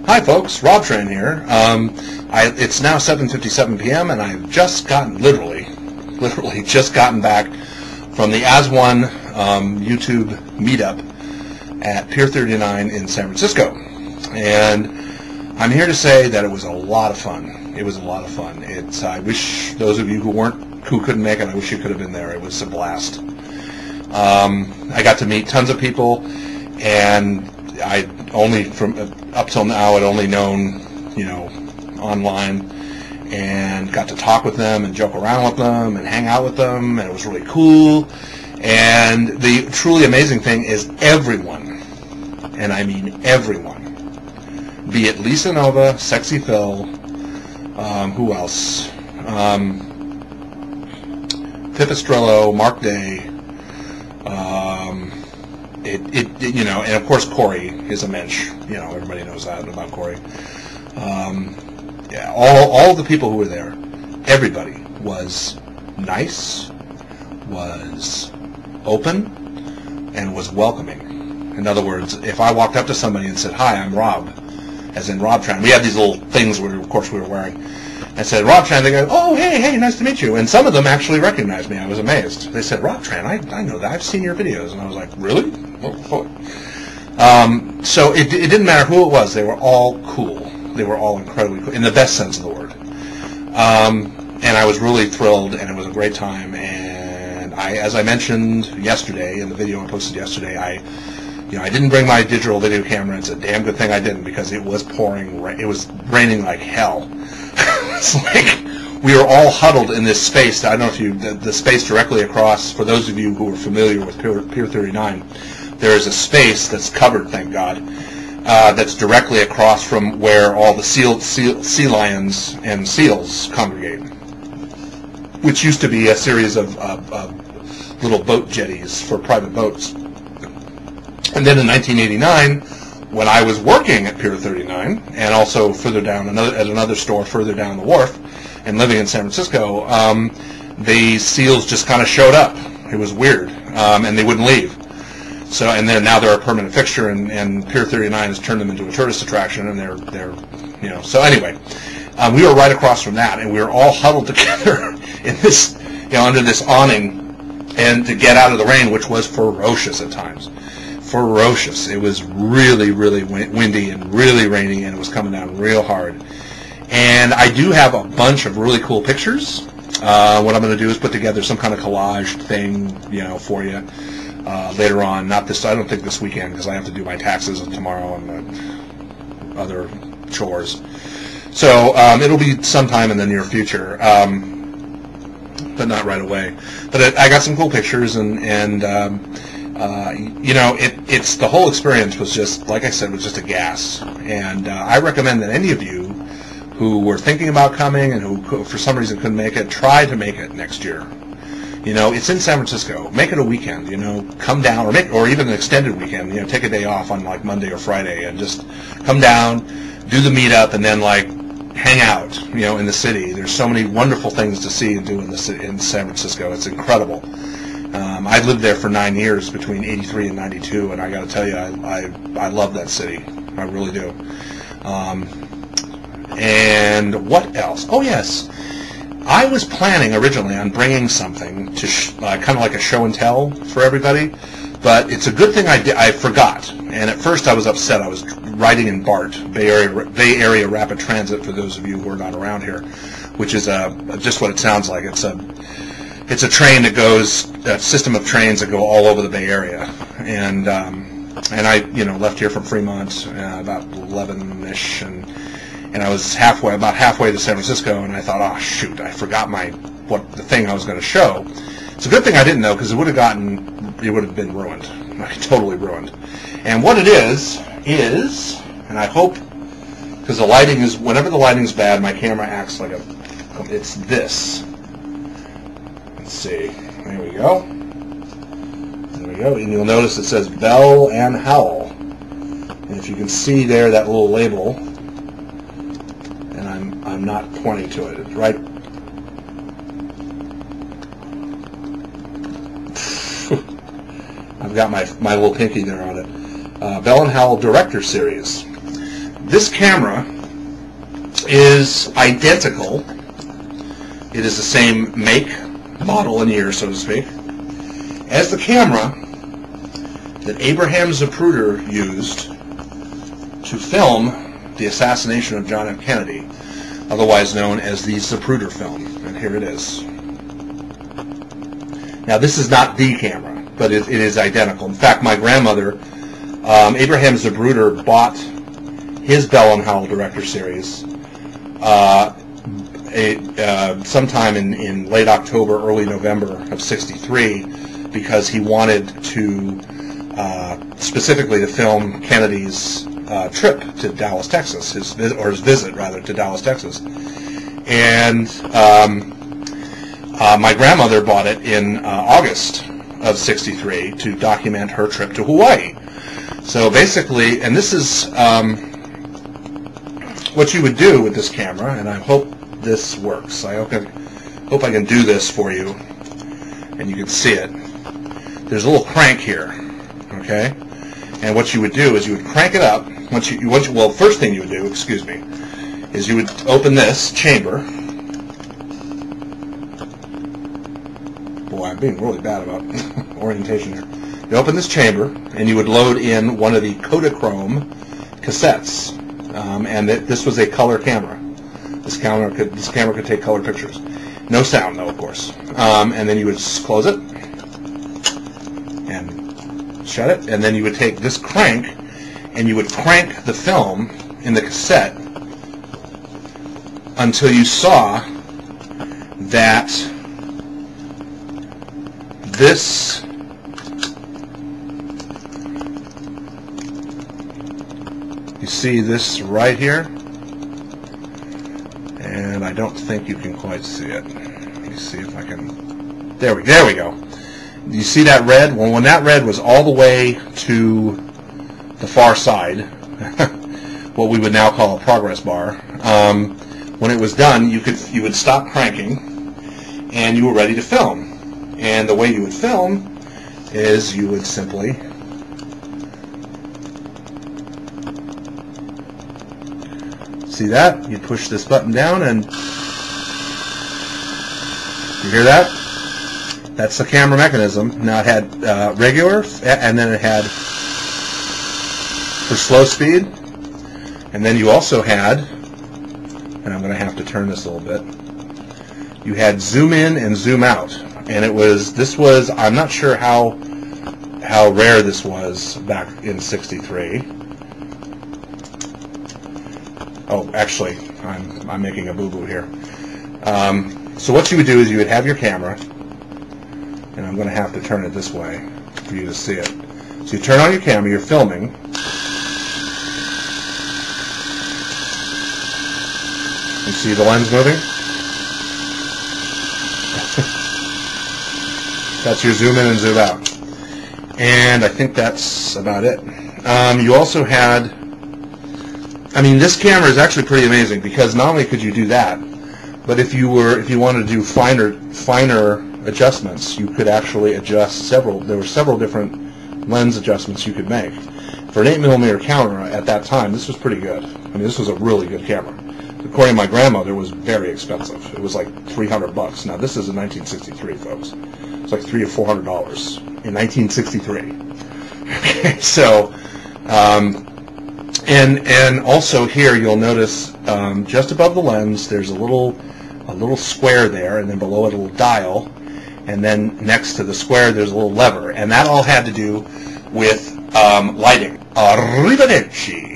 Hi folks, robtran here. It's now 7:57 p.m. and I've just gotten, literally just gotten back from the As One YouTube meetup at Pier 39 in San Francisco. And I'm here to say that it was a lot of fun. It was a lot of fun. I wish those of you who couldn't make it, I wish you could have been there. It was a blast. I got to meet tons of people, and I only up till now I'd only known, online, and got to talk with them and joke around with them and hang out with them, and it was really cool. And the truly amazing thing is everyone, and I mean everyone, be it Lisa Nova, Sexy Phil, who else? Pipistrello, Mark Day, and of course Corey is a mensch. Everybody knows that about Corey. Yeah, all the people who were there, everybody was nice, was open, and was welcoming. In other words, if I walked up to somebody and said, "Hi, I'm Rob," as in robtran, we had these little things of course we were wearing. I said, "robtran," they go, "Oh, hey, nice to meet you." And some of them actually recognized me. I was amazed. They said, "robtran, I know that. I've seen your videos." And I was like, "Really?" So it didn't matter who it was. They were all cool. They were all incredibly cool, in the best sense of the word. And I was really thrilled, and it was a great time. And as I mentioned yesterday, in the video I posted yesterday, I didn't bring my digital video camera. It's a damn good thing I didn't, because it was pouring. It was raining like hell. It's like we were all huddled in this space. I don't know if the space directly across, for those of you who are familiar with Pier 39, there is a space that's covered, thank God, that's directly across from where all the sea lions and seals congregate, which used to be a series of little boat jetties for private boats. And then in 1989, when I was working at Pier 39, and also further down at another store further down the wharf, and living in San Francisco, the seals just kind of showed up. It was weird, and they wouldn't leave. So, and then now they're a permanent fixture, and Pier 39 has turned them into a tourist attraction, and they're So anyway, we were right across from that, and we were all huddled together in this, under this awning, and to get out of the rain, which was ferocious at times. Ferocious. It was really, really windy and really rainy, and it was coming down real hard. And I do have a bunch of really cool pictures. What I'm going to do is put together some kind of collage thing, for you later on. I don't think this weekend, because I have to do my taxes tomorrow and other chores. So it'll be sometime in the near future, but not right away. But I got some cool pictures, and it's the whole experience was just, like I said, was just a gas. And I recommend that any of you who were thinking about coming and who for some reason couldn't make it, try to make it next year. It's in San Francisco. Make it a weekend. Come down, or even an extended weekend. Take a day off on like Monday or Friday and just come down, do the meetup, and then hang out. In the city. There's so many wonderful things to see and do in San Francisco. It's incredible. I lived there for 9 years between '83 and '92, and I got to tell you, I love that city. I really do. And what else? Oh yes, I was planning originally on bringing something to kind of like a show and tell for everybody, but it's a good thing I forgot. And at first I was upset. I was riding in BART, Bay Area Rapid Transit, for those of you who are not around here, which is just what it sounds like. It's a train that goes, a system of trains that go all over the Bay Area, and I left here from Fremont about 11ish, and I was about halfway to San Francisco, and I thought, oh shoot, I forgot the thing I was going to show. It's a good thing I didn't, though, because it would have been ruined, totally ruined. And what it is, and I hope, because the lighting is, whenever the lighting's bad, my camera acts like it's this. Let's see. There we go. There we go. And you'll notice it says Bell and Howell. And if you can see there, that little label, and I'm not pointing to it. It's right. I've got my little pinky there on it. Bell and Howell Director Series. This camera is identical. It is the same make, model, and year, so to speak, as the camera that Abraham Zapruder used to film the assassination of John F. Kennedy, otherwise known as the Zapruder film. And here it is. Now, this is not the camera, but it is identical. In fact, my grandmother, Abraham Zapruder, bought his Bell & Howell Director Series sometime in late October, early November of '63, because he wanted to specifically to film Kennedy's trip to Dallas, Texas, his visit rather to Dallas, Texas, and my grandmother bought it in August of '63 to document her trip to Hawaii. So basically, and this is what you would do with this camera, and I hope this works. I hope I can do this for you, and you can see it. There's a little crank here, okay? And what you would do is you would crank it up. Well, first thing you would do, excuse me, is you would open this chamber. Boy, I'm being really bad about orientation here. You open this chamber, and you would load in one of the Kodachrome cassettes, and this was a color camera. This camera could take color pictures. No sound, though, of course. And then you would close it and shut it, and then you would take this crank, and you would crank the film in the cassette until you saw that this you see this right here, and I don't think you can quite see it. Let me see if I can. There we go. You see that red? Well, when that red was all the way to the far side, what we would now call a progress bar, when it was done, you would stop cranking, and you were ready to film. And the way you would film is you would simply see that? You'd push this button down, and you hear that? That's the camera mechanism. Now it had regular, and then it had for slow speed, and then you also had, and I'm going to have to turn this a little bit, you had zoom in and zoom out. And this was, I'm not sure how rare this was back in '63. Oh, actually, I'm making a boo-boo here. So what you would do is you would have your camera, and I'm going to have to turn it this way for you to see it. So you turn on your camera, you're filming. You see the lens moving? That's your zoom in and zoom out. And I think that's about it. You also had, this camera is actually pretty amazing, because not only could you do that, but if you wanted to do finer adjustments, you could actually adjust there were several different lens adjustments you could make. For an 8mm camera at that time, this was pretty good. This was a really good camera. According to my grandmother, it was very expensive. It was like $300. Now, this is in 1963, folks. It's like $300 or $400 in 1963. Okay, so, and also here you'll notice just above the lens there's a little square there, and then below it a little dial, and then next to the square there's a little lever, and that all had to do with lighting. Arrivederci.